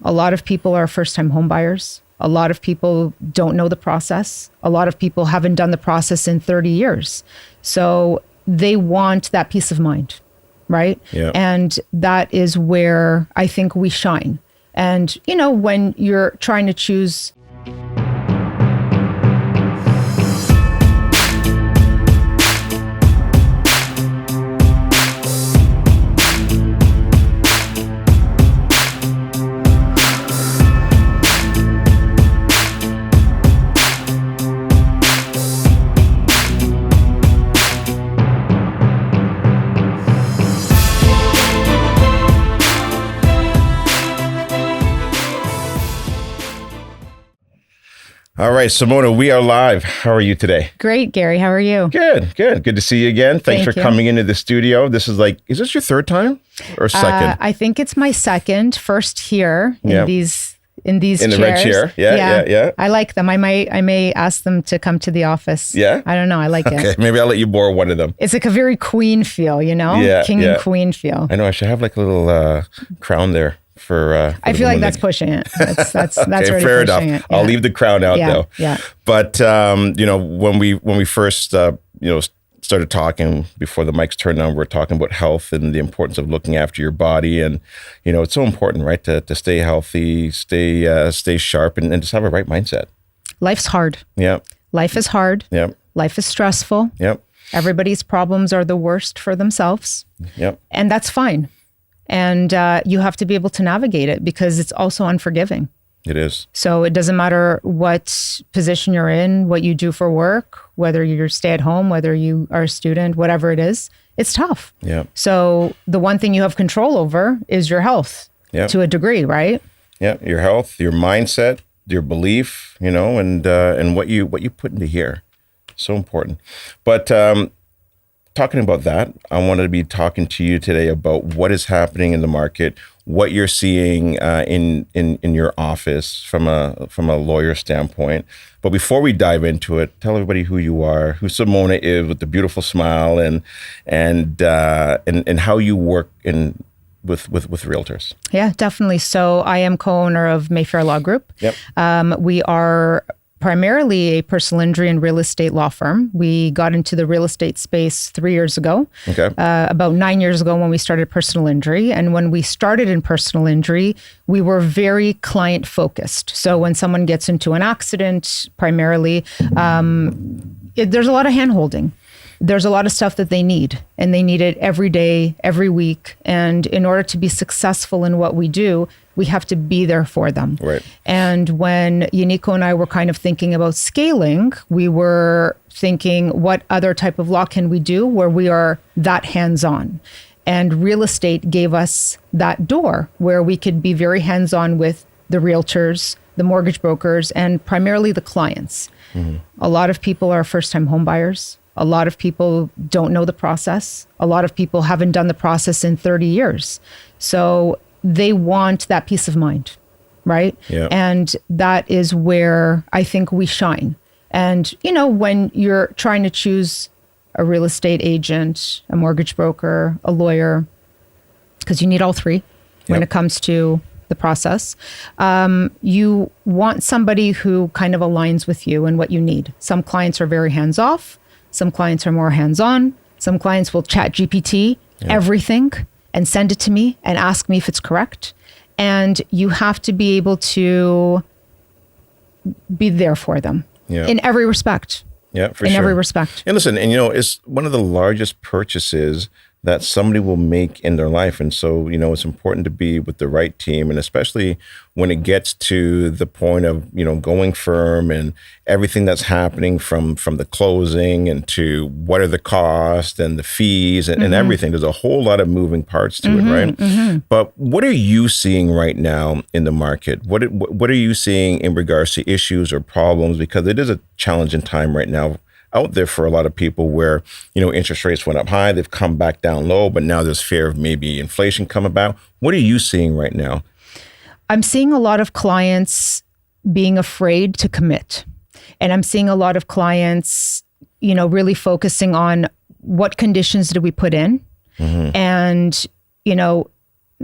A lot of people are first-time home buyers. A lot of people don't know the process. A lot of people haven't done the process in 30 years. So they want that peace of mind, right? Yeah. And that is where I think we shine. And, you know, when you're trying to choose All right, Simona, we are live. How are you today? Great, Gary. How are you? Good. Good to see you again. Thanks for coming into the studio. This is is this your third time or second? I think it's my second. First here in these in chairs. the red chair. Yeah. I like them. I may ask them to come to the office. Yeah? I don't know. I like it. Okay, maybe I'll let you borrow one of them. It's like a very queen feel, you know? Yeah, King and queen feel. I know. I should have like a little crown there. For I feel like that's pushing it. That's okay, already fair pushing enough. it. Yeah. I'll leave the crown out though. Yeah. But you know, when we first started talking before the mics turned on, we're talking about health and the importance of looking after your body, and you know, it's so important, right, to stay healthy, stay sharp, and just have a right mindset. Life's hard. Yeah. Life is hard. Yep. Life is stressful. Yep. Everybody's problems are the worst for themselves. Yep. And that's fine. And you have to be able to navigate it because it's also unforgiving. It is. So it doesn't matter what position you're in, what you do for work, whether you're stay at home, whether you are a student, whatever it is, it's tough. Yeah. So the one thing you have control over is your health to a degree, right? Yeah. Your health, your mindset, your belief, you know, and what you put into here. So important. But talking about that, I wanted to be talking to you today about what is happening in the market, what you're seeing in your office from a lawyer standpoint. But before we dive into it, tell everybody who you are, who Simona is with the beautiful smile, and how you work with realtors. Yeah, definitely. So I am co-owner of Mayfair Law Group. Yep. We are primarily a personal injury and real estate law firm. We got into the real estate space 3 years ago. Okay. About 9 years ago when we started personal injury. And when we started in personal injury, we were very client focused. So when someone gets into an accident, primarily, there's a lot of hand holding. There's a lot of stuff that they need, and they need it every day, every week. And in order to be successful in what we do, we have to be there for them. Right. And when Yaniko and I were kind of thinking about scaling, we were thinking, what other type of law can we do where we are that hands-on? And real estate gave us that door where we could be very hands-on with the realtors, the mortgage brokers, and primarily the clients. Mm-hmm. A lot of people are first-time home buyers. A lot of people don't know the process. A lot of people haven't done the process in 30 years. So they want that peace of mind, right? Yeah. And that is where I think we shine. And, you know, when you're trying to choose a real estate agent, a mortgage broker, a lawyer, because you need all three when it comes to the process, you want somebody who kind of aligns with you and what you need. Some clients are very hands-off. Some clients are more hands-on. Some clients will chat GPT everything and send it to me and ask me if it's correct. And you have to be able to be there for them in every respect. Yeah, for sure. In every respect. And listen, and you know, it's one of the largest purchases that somebody will make in their life. And so, you know, it's important to be with the right team. And especially when it gets to the point of, you know, going firm and everything that's happening from the closing and to what are the costs and the fees and everything. There's a whole lot of moving parts to it, right? Mm-hmm. But what are you seeing right now in the market? What are you seeing in regards to issues or problems? Because it is a challenging time right now out there for a lot of people where, you know, interest rates went up high, they've come back down low, but now there's fear of maybe inflation come about. What are you seeing right now? I'm seeing a lot of clients being afraid to commit. And I'm seeing a lot of clients, you know, really focusing on what conditions do we put in? Mm-hmm. And, you know,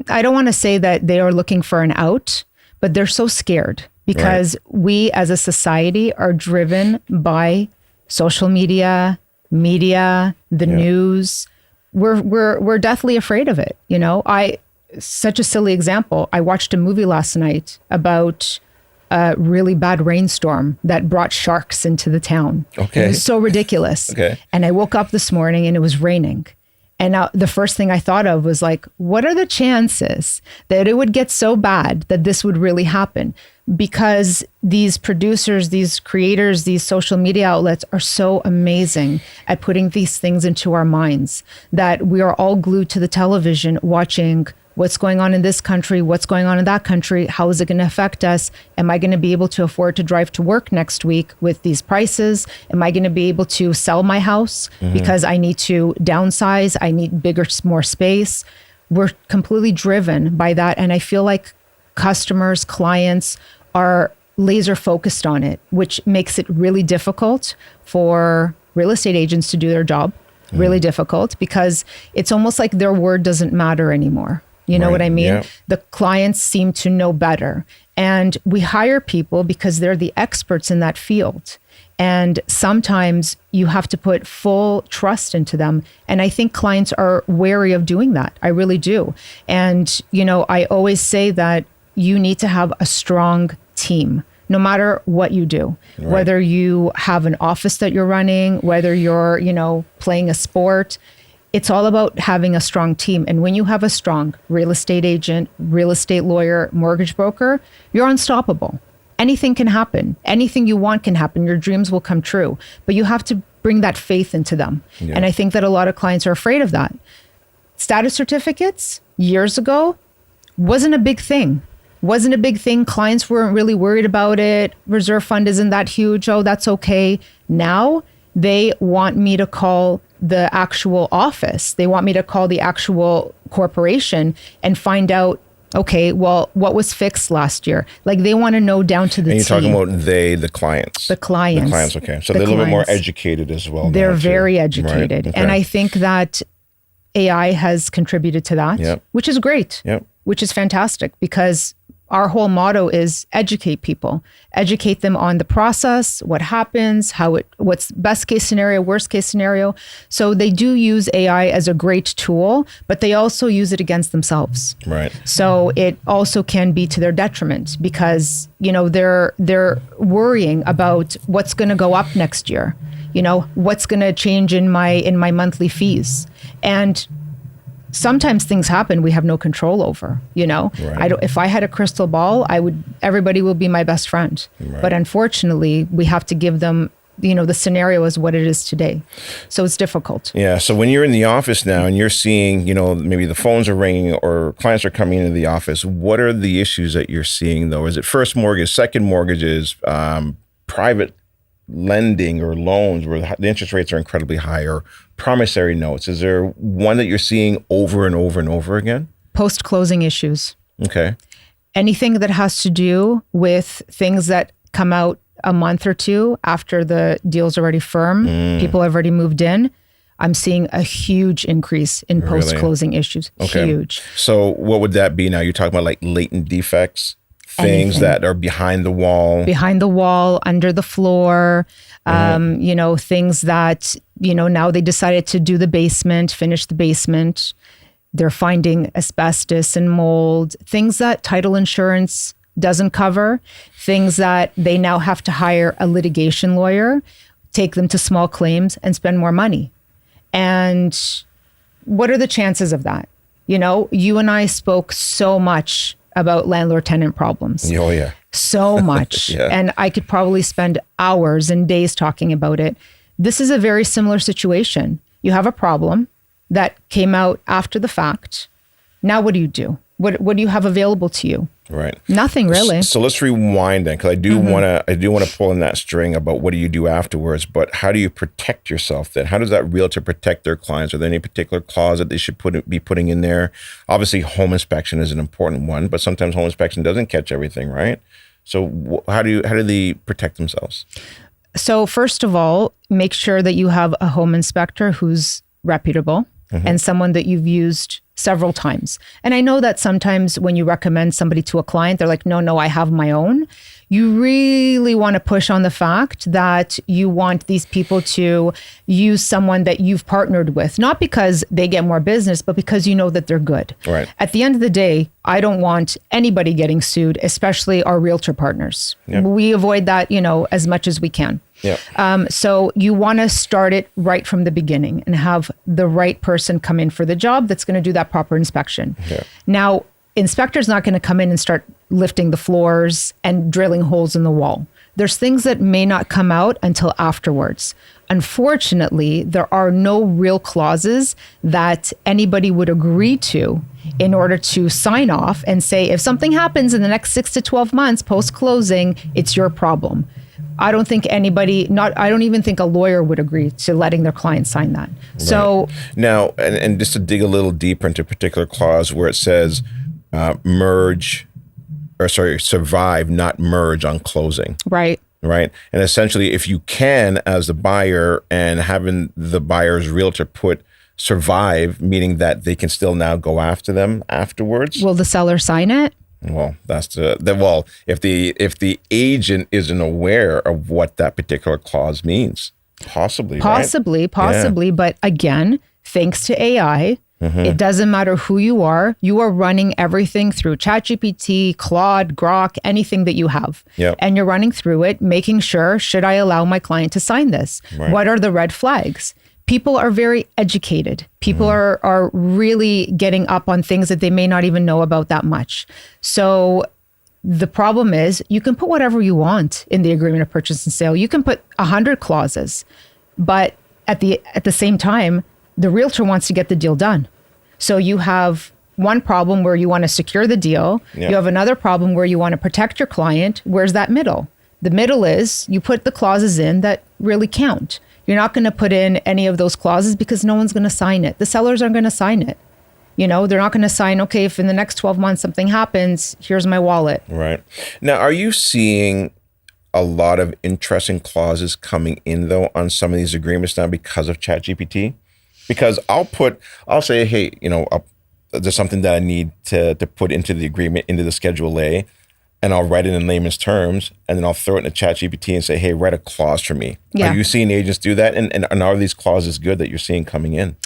I don't want to say that they are looking for an out, but they're so scared because we as a society are driven by social media, the news. We're deathly afraid of it. Such a silly example. I watched a movie last night about a really bad rainstorm that brought sharks into the town. Okay. It was so ridiculous. Okay. And I woke up this morning and it was raining. And now the first thing I thought of was like, what are the chances that it would get so bad that this would really happen? Because these producers, these creators, these social media outlets are so amazing at putting these things into our minds that we are all glued to the television watching what's going on in this country, what's going on in that country, how is it going to affect us? Am I going to be able to afford to drive to work next week with these prices? Am I going to be able to sell my house because I need to downsize? I need more space. We're completely driven by that. And I feel like customers, clients are laser focused on it, which makes it really difficult for real estate agents to do their job. Really difficult because it's almost like their word doesn't matter anymore. You know what I mean? Yeah. The clients seem to know better. And we hire people because they're the experts in that field. And sometimes you have to put full trust into them. And I think clients are wary of doing that. I really do. And, I always say that you need to have a strong team, no matter what you do, whether you have an office that you're running, whether you're, playing a sport. It's all about having a strong team. And when you have a strong real estate agent, real estate lawyer, mortgage broker, you're unstoppable. Anything can happen. Anything you want can happen. Your dreams will come true. But you have to bring that faith into them. Yeah. And I think that a lot of clients are afraid of that. Status certificates, years ago, wasn't a big thing. Clients weren't really worried about it. Reserve fund isn't that huge. Oh, that's okay. Now they want me to call the actual office. They want me to call the actual corporation and find out, okay, well, what was fixed last year? Like they want to know down to the And you're T. talking about the clients. The clients. The clients, okay. So they're a little bit more educated as well. They're very educated. Right? Okay. And I think that AI has contributed to that, which is great, which is fantastic because our whole motto is educate people, educate them on the process, what happens, what's best case scenario, worst case scenario. So they do use AI as a great tool, but they also use it against themselves. Right. So it also can be to their detriment because, they're worrying about what's going to go up next year, what's going to change in my monthly fees. And sometimes things happen we have no control over, Right. If I had a crystal ball, everybody will be my best friend. Right. But unfortunately, we have to give them, the scenario is what it is today. So it's difficult. Yeah. So when you're in the office now and you're seeing, maybe the phones are ringing or clients are coming into the office, what are the issues that you're seeing though? Is it first mortgage, second mortgages, private lending or loans where the interest rates are incredibly high, or promissory notes? Is there one that you're seeing over and over and over again? Post-closing issues. Okay. Anything that has to do with things that come out a month or two after the deal's already firm, people have already moved in, I'm seeing a huge increase in post-closing issues. Okay. Huge. So what would that be now? You're talking about like latent defects? Things that are behind the wall, under the floor, things that, now they decided to do the basement, finish the basement. They're finding asbestos and mold, things that title insurance doesn't cover, things that they now have to hire a litigation lawyer, take them to small claims and spend more money. And what are the chances of that? You and I spoke so much about landlord-tenant problems. Oh, yeah. So much. Yeah. And I could probably spend hours and days talking about it. This is a very similar situation. You have a problem that came out after the fact. Now what do you do? What do you have available to you? Right. Nothing really. So let's rewind then, because I do want to pull in that string about what do you do afterwards, but how do you protect yourself then? How does that realtor protect their clients? Are there any particular clause that they should be putting in there? Obviously, home inspection is an important one, but sometimes home inspection doesn't catch everything, right? So how do they protect themselves? So first of all, make sure that you have a home inspector who's reputable and someone that you've used several times. And I know that sometimes when you recommend somebody to a client, they're like, no, I have my own. You really want to push on the fact that you want these people to use someone that you've partnered with, not because they get more business, but because you know that they're good. Right. At the end of the day, I don't want anybody getting sued, especially our realtor partners. Yep. We avoid that, as much as we can. Yeah. So you want to start it right from the beginning and have the right person come in for the job that's going to do that proper inspection. Yeah. Now, inspector's not going to come in and start lifting the floors and drilling holes in the wall. There's things that may not come out until afterwards. Unfortunately, there are no real clauses that anybody would agree to in order to sign off and say, if something happens in the next 6 to 12 months post-closing, it's your problem. I don't think I don't even think a lawyer would agree to letting their client sign that. Right. So now, and just to dig a little deeper into a particular clause where it says survive, not merge on closing. Right. Right. And essentially, if you can, as the buyer, and having the buyer's realtor put survive, meaning that they can still now go after them afterwards. Will the seller sign it? Well, that's if the agent isn't aware of what that particular clause means, possibly. Yeah. But again, thanks to AI, it doesn't matter who you are running everything through ChatGPT, Claude, Grok, anything that you have. Yep. And you're running through it, making sure, should I allow my client to sign this? Right. What are the red flags? People are very educated. People are really getting up on things that they may not even know about that much. So the problem is you can put whatever you want in the agreement of purchase and sale. You can put 100 clauses, but at the same time, the realtor wants to get the deal done. So you have one problem where you want to secure the deal. Yeah. You have another problem where you want to protect your client. Where's that middle? The middle is you put the clauses in that really count. You're not going to put in any of those clauses because no one's going to sign it. The sellers aren't going to sign it. They're not going to sign, okay, if in the next 12 months something happens, here's my wallet. Right. Now, are you seeing a lot of interesting clauses coming in, though, on some of these agreements now because of ChatGPT? Because I'll say, hey, there's something that I need to put into the agreement, into the Schedule A, and I'll write it in layman's terms, and then I'll throw it in a ChatGPT and say, hey, write a clause for me. Yeah. Are you seeing agents do that? And are these clauses good that you're seeing coming in?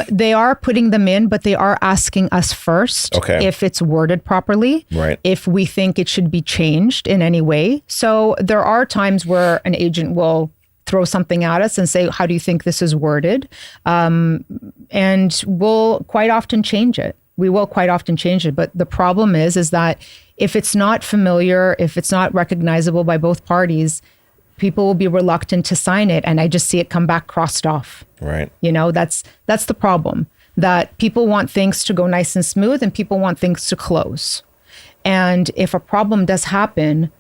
They are putting them in, but they are asking us first if it's worded properly, right? If we think it should be changed in any way. So there are times where an agent will throw something at us and say, how do you think this is worded? And we'll quite often change it. We will quite often change it. But the problem is that if it's not familiar, if it's not recognizable by both parties, people will be reluctant to sign it. And I just see it come back crossed off. Right. That's the problem, that people want things to go nice and smooth and people want things to close. And if a problem does happen,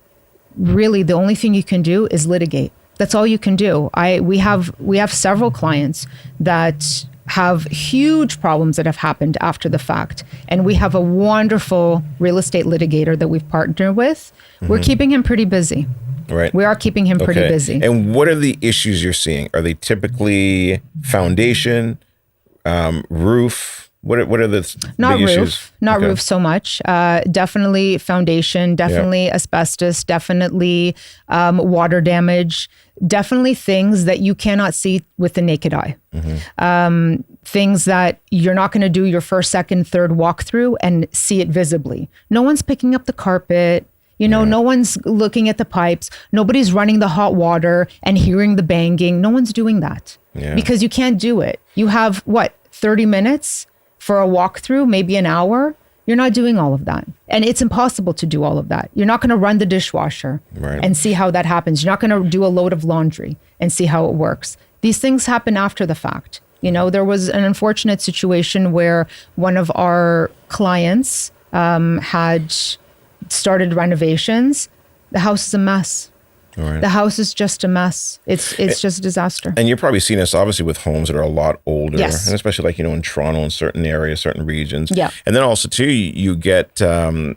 really the only thing you can do is litigate. That's all you can do. We have several clients that have huge problems that have happened after the fact. And we have a wonderful real estate litigator that we've partnered with. We're keeping him pretty busy. Right. We are keeping him pretty busy. And what are the issues you're seeing? Are they typically foundation, roof? What are the not big roof, issues? Not roof so much. Definitely foundation, definitely asbestos, definitely water damage, definitely things that you cannot see with the naked eye. Things that you're not going to do your first, second, third walkthrough and see it visibly. No one's picking up the carpet. No one's looking at the pipes. Nobody's running the hot water and hearing the banging. No one's doing that because you can't do it. You have 30 minutes for a walkthrough, maybe an hour. You're not doing all of that. And it's impossible to do all of that. You're not going to run the dishwasher and see how that happens. You're not going to do a load of laundry and see how it works. These things happen after the fact. There was an unfortunate situation where one of our clients had started renovations. The house is a mess. Right. The house is just a mess. It's just a disaster. And you're probably seeing this obviously with homes that are a lot older, yes. And especially in Toronto, in certain areas, certain regions. Yeah. And then also too, you get the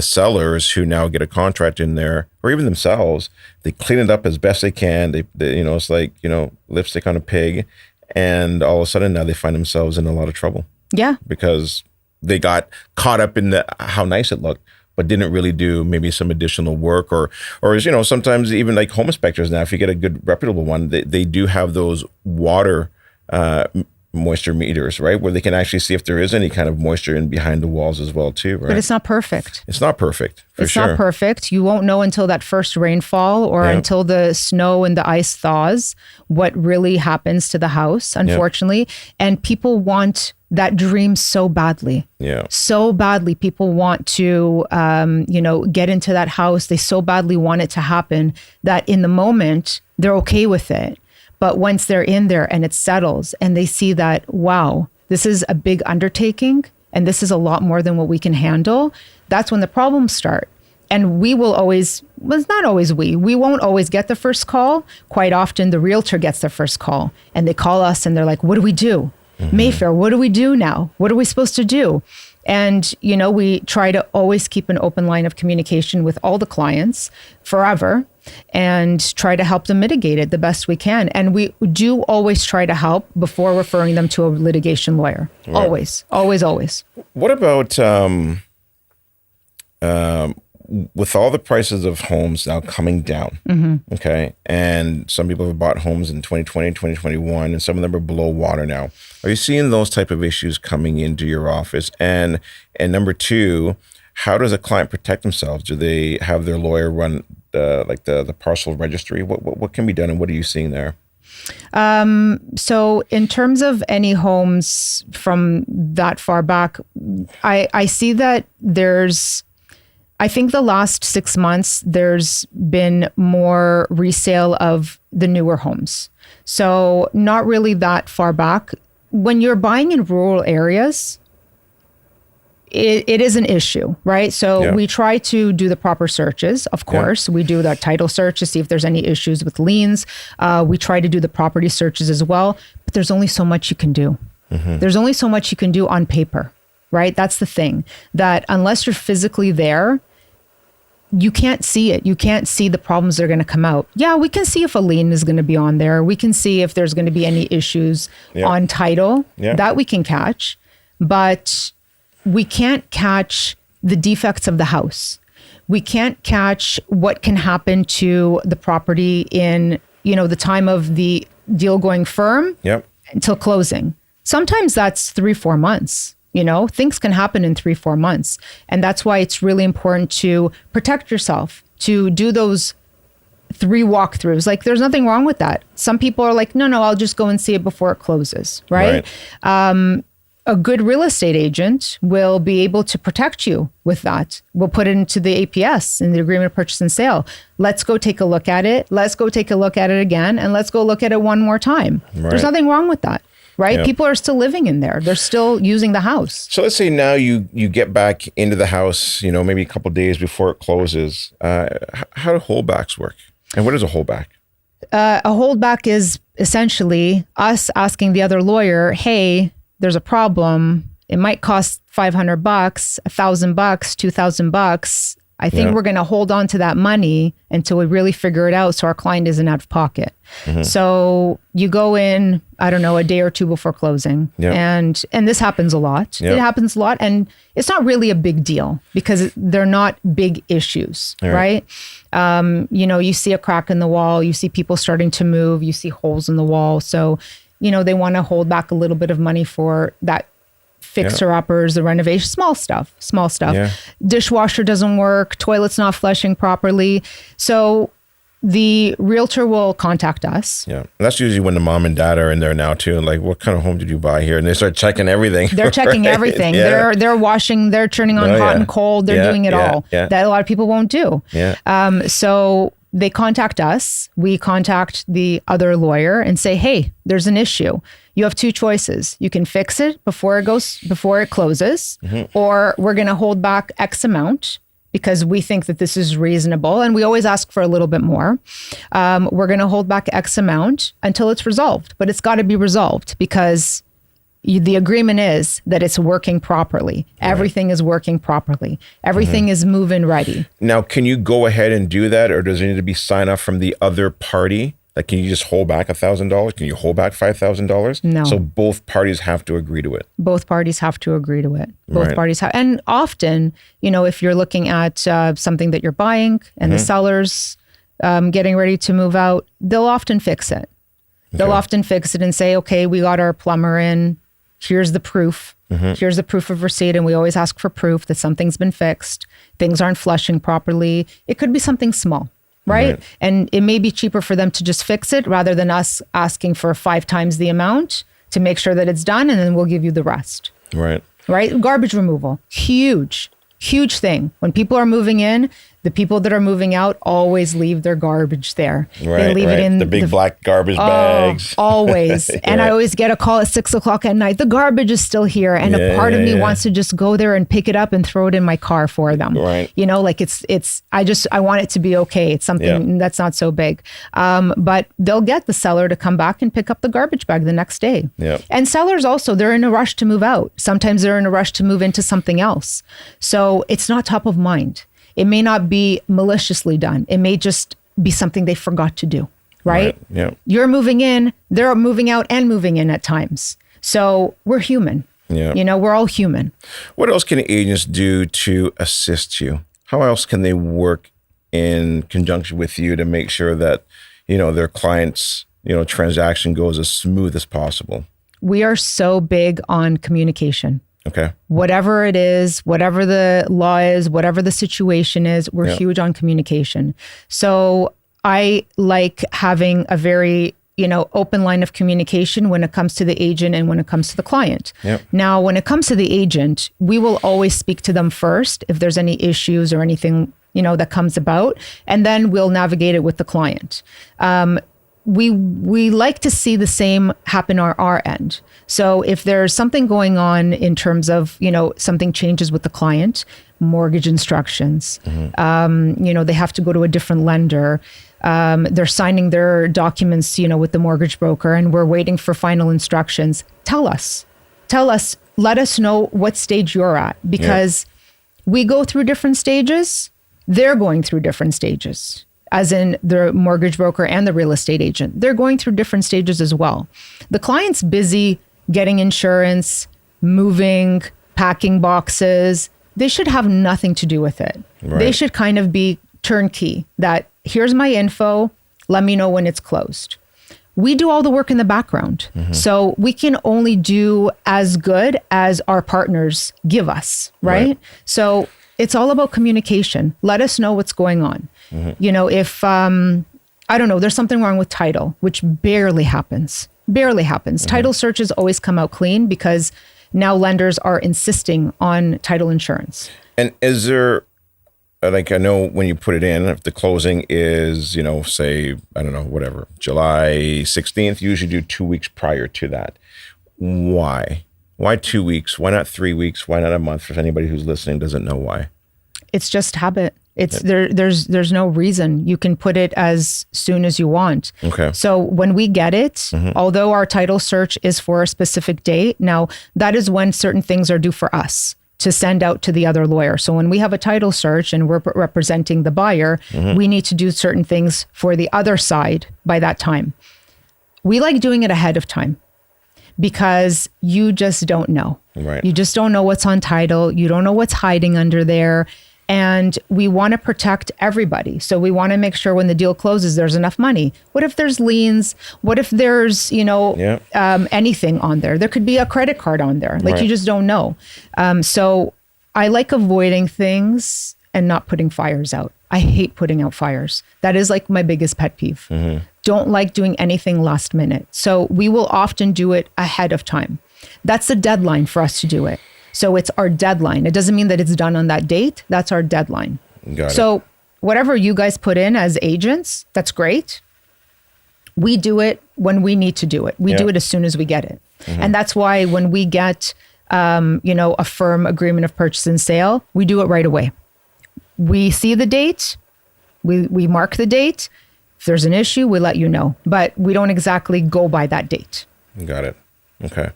sellers who now get a contract in there, or even themselves, they clean it up as best they can. They it's like lipstick on a pig, and all of a sudden now they find themselves in a lot of trouble. Yeah. Because they got caught up in how nice it looked, but didn't really do maybe some additional work or sometimes even like home inspectors now, if you get a good reputable one, they do have those water moisture meters, right? Where they can actually see if there is any kind of moisture in behind the walls as well too, right? But it's not perfect. It's not perfect, for it's sure. not perfect. You won't know until that first rainfall or until the snow and the ice thaws what really happens to the house, unfortunately. And people want that dream so badly. Yeah. So badly. People want to, get into that house. They so badly want it to happen that in the moment, they're okay with it. But once they're in there and it settles and they see that, wow, this is a big undertaking and this is a lot more than what we can handle, that's when the problems start. And we will always, well, it's not always we won't always get the first call. Quite often the realtor gets the first call and they call us and they're like, what do we do? Mayfair, what do we do now? What are we supposed to do? And, we try to always keep an open line of communication with all the clients forever and try to help them mitigate it the best we can. And we do always try to help before referring them to a litigation lawyer. Right. Always, always, always. What about with all the prices of homes now coming down, okay, and some people have bought homes in 2020, 2021, and some of them are below water now. Are you seeing those type of issues coming into your office? And number two, how does a client protect themselves? Do they have their lawyer run the parcel registry? What can be done, and what are you seeing there? So in terms of any homes from that far back, I see that I think the last 6 months, there's been more resale of the newer homes. So not really that far back. When you're buying in rural areas, it is an issue, right? So we try to do the proper searches. Of course, we do the title search to see if there's any issues with liens. We try to do the property searches as well, but there's only so much you can do. There's only so much you can do on paper, right? That's the thing, that unless you're physically there, you can't see it. You can't see the problems that are going to come out. Yeah, we can see if a lien is going to be on there. We can see if there's going to be any issues on title that we can catch, but we can't catch the defects of the house. We can't catch what can happen to the property in, the time of the deal going firm until closing. Sometimes that's 3-4 months. Things can happen in 3-4 months. And that's why it's really important to protect yourself, to do those 3 walkthroughs. Like, there's nothing wrong with that. Some people are like, no, I'll just go and see it before it closes, right? A good real estate agent will be able to protect you with that. We'll put it into the APS, in the agreement of purchase and sale. Let's go take a look at it. Let's go take a look at it again. And let's go look at it one more time. Right. There's nothing wrong with that. Right? Yep. People are still living in there. They're still using the house. So let's say now you get back into the house, maybe a couple of days before it closes. How do holdbacks work? And what is a holdback? A holdback is essentially us asking the other lawyer, hey, there's a problem. It might cost $500, $1,000, $2,000. I think we're going to hold on to that money until we really figure it out so our client isn't out of pocket. So you go in, I don't know, a day or two before closing. And this happens a lot. It happens a lot. And it's not really a big deal because they're not big issues, right? You see a crack in the wall, you see people starting to move, you see holes in the wall. So, they want to hold back a little bit of money for that fixer-uppers, the renovation, small stuff. Dishwasher doesn't work, toilet's not flushing properly. So the realtor will contact us. Yeah. That's usually when the mom and dad are in there now too. And like, what kind of home did you buy here? And they start checking everything. They're checking everything. They're washing, they're turning on hot and cold. They're doing it all. That a lot of people won't do. So they contact us. We contact the other lawyer and say, hey, there's an issue. You have 2 choices. You can fix it before it closes, or we're going to hold back X amount because we think that this is reasonable. And we always ask for a little bit more. We're going to hold back X amount until it's resolved, but it's got to be resolved because the agreement is that it's working properly. Everything is working properly. Everything is move-in ready. Now, can you go ahead and do that, or does it need to be sign off from the other party Like, can you just hold back $1,000? Can you hold back $5,000? No. So both parties have to agree to it. Both parties have to agree to it. Both Right. parties have. And often, if you're looking at something that you're buying and the seller's getting ready to move out, they'll often fix it. They'll often fix it and say, okay, we got our plumber in. Here's the proof. Here's the proof of receipt. And we always ask for proof that something's been fixed. Things aren't flushing properly. It could be something small, right? And it may be cheaper for them to just fix it rather than us asking for 5 times the amount to make sure that it's done. And then we'll give you the rest. Right. Right? Garbage removal. Huge thing. When people are moving in, the people that are moving out always leave their garbage there. Right, they leave it in the big black garbage bags. Always. And I always get a call at 6:00 at night. The garbage is still here. And a part of me wants to just go there and pick it up and throw it in my car for them. Right. Like I want it to be okay. It's something that's not so big. But they'll get the seller to come back and pick up the garbage bag the next day. Yeah. And sellers also, they're in a rush to move out. Sometimes they're in a rush to move into something else. So it's not top of mind. It may not be maliciously done. It may just be something they forgot to do, right? Yeah. You're moving in, they're moving out and moving in at times. So we're human. Yeah. We're all human. What else can agents do to assist you? How else can they work in conjunction with you to make sure that, their clients, transaction goes as smooth as possible? We are so big on communication. Okay. Whatever it is, whatever the law is, whatever the situation is, we're huge on communication. So I like having a very, open line of communication when it comes to the agent and when it comes to the client. Yep. Now, when it comes to the agent, we will always speak to them first if there's any issues or anything, that comes about, and then we'll navigate it with the client. We like to see the same happen on our end. So if there's something going on in terms of, something changes with the client, mortgage instructions, they have to go to a different lender. They're signing their documents, with the mortgage broker, and we're waiting for final instructions. Tell us, let us know what stage you're at, because we go through different stages. They're going through different stages. As in the mortgage broker and the real estate agent. They're going through different stages as well. The client's busy getting insurance, moving, packing boxes. They should have nothing to do with it. Right. They should kind of be turnkey, that here's my info, let me know when it's closed. We do all the work in the background. So we can only do as good as our partners give us, right? So it's all about communication. Let us know what's going on. If, I don't know, there's something wrong with title, which barely happens. Title searches always come out clean because now lenders are insisting on title insurance. And is there, I know when you put it in, if the closing is, say, I don't know, whatever, July 16th, you usually do 2 weeks prior to that. Why? Why 2 weeks? Why not 3 weeks? Why not a month? For anybody who's listening doesn't know why. It's just habit. There's no reason. You can put it as soon as you want. Okay. So when we get it, although our title search is for a specific date, now that is when certain things are due for us to send out to the other lawyer. So when we have a title search and we're representing the buyer, we need to do certain things for the other side by that time. We like doing it ahead of time because you just don't know. Right. You just don't know what's on title. You don't know what's hiding under there. And we want to protect everybody. So we want to make sure when the deal closes, there's enough money. What if there's liens? What if there's, anything on there? There could be a credit card on there. You just don't know. So I like avoiding things and not putting fires out. I hate putting out fires. That is my biggest pet peeve. Don't like doing anything last minute. So we will often do it ahead of time. That's the deadline for us to do it. So it's our deadline. It doesn't mean that it's done on that date. That's our deadline. Got it. So whatever you guys put in as agents, that's great. We do it when we need to do it. We do it as soon as we get it. And that's why when we get, a firm agreement of purchase and sale, we do it right away. We see the date. We mark the date. If there's an issue, we let you know. But we don't exactly go by that date. Got it. Okay.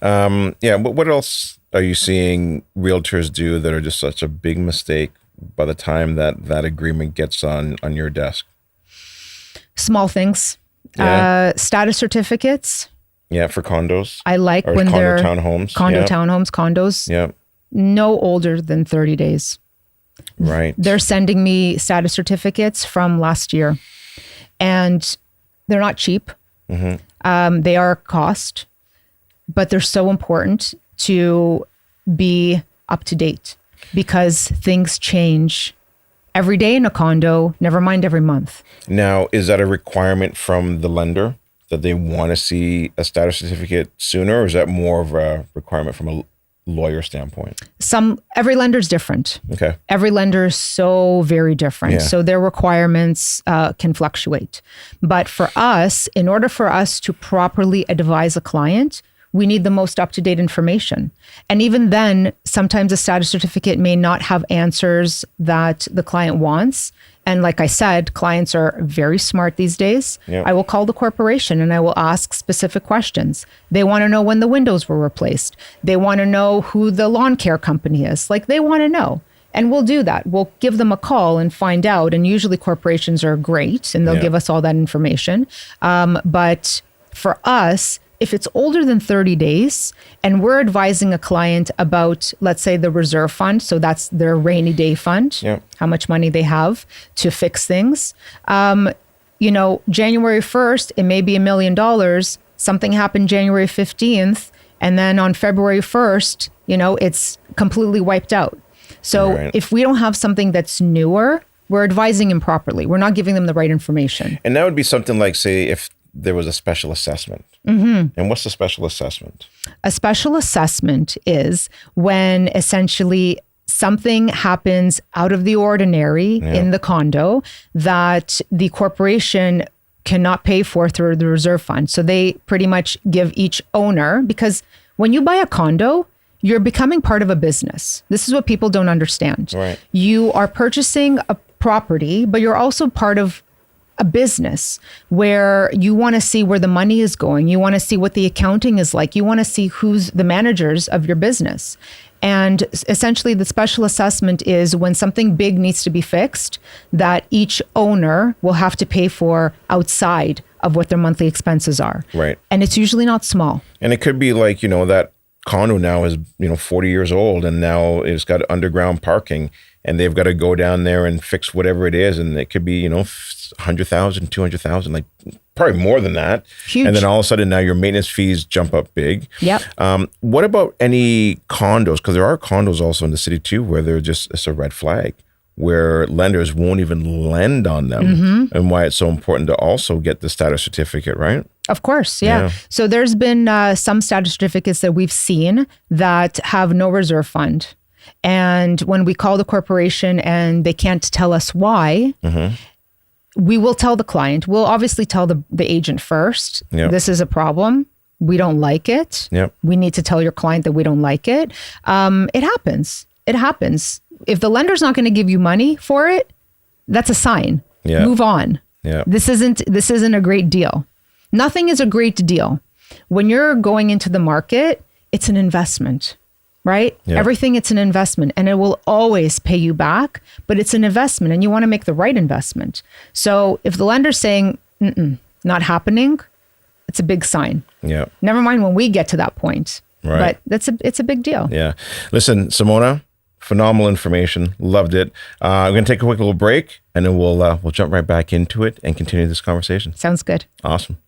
But what else are you seeing realtors do that are just such a big mistake by the time that agreement gets on your desk? Small things. Status certificates. Yeah, for condos. I like or when they're townhomes. townhomes, condos. Yeah. No older than 30 days. Right. They're sending me status certificates from last year, and they're not cheap. They are a cost, but they're so important to be up to date because things change every day in a condo, never mind every month. Now, is that a requirement from the lender that they want to see a status certificate sooner, or is that more of a requirement from a lawyer standpoint? Every lender's different. Okay. Every lender is so very different. Yeah. So their requirements can fluctuate. But for us, in order for us to properly advise a client, we need the most up-to-date information. And even then, sometimes a status certificate may not have answers that the client wants. And like I said, clients are very smart these days. Yeah. I will call the corporation and I will ask specific questions. They want to know when the windows were replaced. They want to know who the lawn care company is. Like, they want to know. And we'll do that. We'll give them a call and find out. And usually corporations are great and they'll give us all that information. But for us, if it's older than 30 days and we're advising a client about, let's say, the reserve fund, so that's their rainy day fund, how much money they have to fix things. January 1st, it may be $1 million. Something happened January 15th. And then on February 1st, it's completely wiped out. So if we don't have something that's newer, we're advising improperly. We're not giving them the right information. And that would be something like, say, if there was a special assessment. And what's the special assessment? A special assessment is when essentially something happens out of the ordinary in the condo that the corporation cannot pay for through the reserve fund. So they pretty much give each owner, because when you buy a condo, you're becoming part of a business. This is what people don't understand. Right. You are purchasing a property, but you're also part of a business where you want to see where the money is going. You want to see what the accounting is like. You want to see who's the managers of your business. And essentially the special assessment is when something big needs to be fixed that each owner will have to pay for outside of what their monthly expenses are. Right. And it's usually not small. And it could be like, that condo now is, 40 years old and now it's got underground parking and they've got to go down there and fix whatever it is. And it could be, 100,000, 200,000, like probably more than that. Huge. And then all of a sudden now your maintenance fees jump up big. Yep. What about any condos? Because there are condos also in the city too, where it's a red flag, where lenders won't even lend on them, and why it's so important to also get the status certificate, right? Of course, yeah. So there's been some status certificates that we've seen that have no reserve fund. And when we call the corporation and they can't tell us why, we will tell the client. We'll obviously tell the agent first, this is a problem. We don't like it. We need to tell your client that we don't like it. It happens. It happens. If the lender's not going to give you money for it, that's a sign. Move on. This isn't a great deal. Nothing is a great deal. When you're going into the market, it's an investment, right? Everything, it's an investment and it will always pay you back, but it's an investment and you want to make the right investment. So if the lender's saying, not happening, it's a big sign. Never mind when we get to that point. Right. But it's a big deal. Listen, Simona, phenomenal information. Loved it. We're going to take a quick little break and then we'll jump right back into it and continue this conversation. Sounds good. Awesome.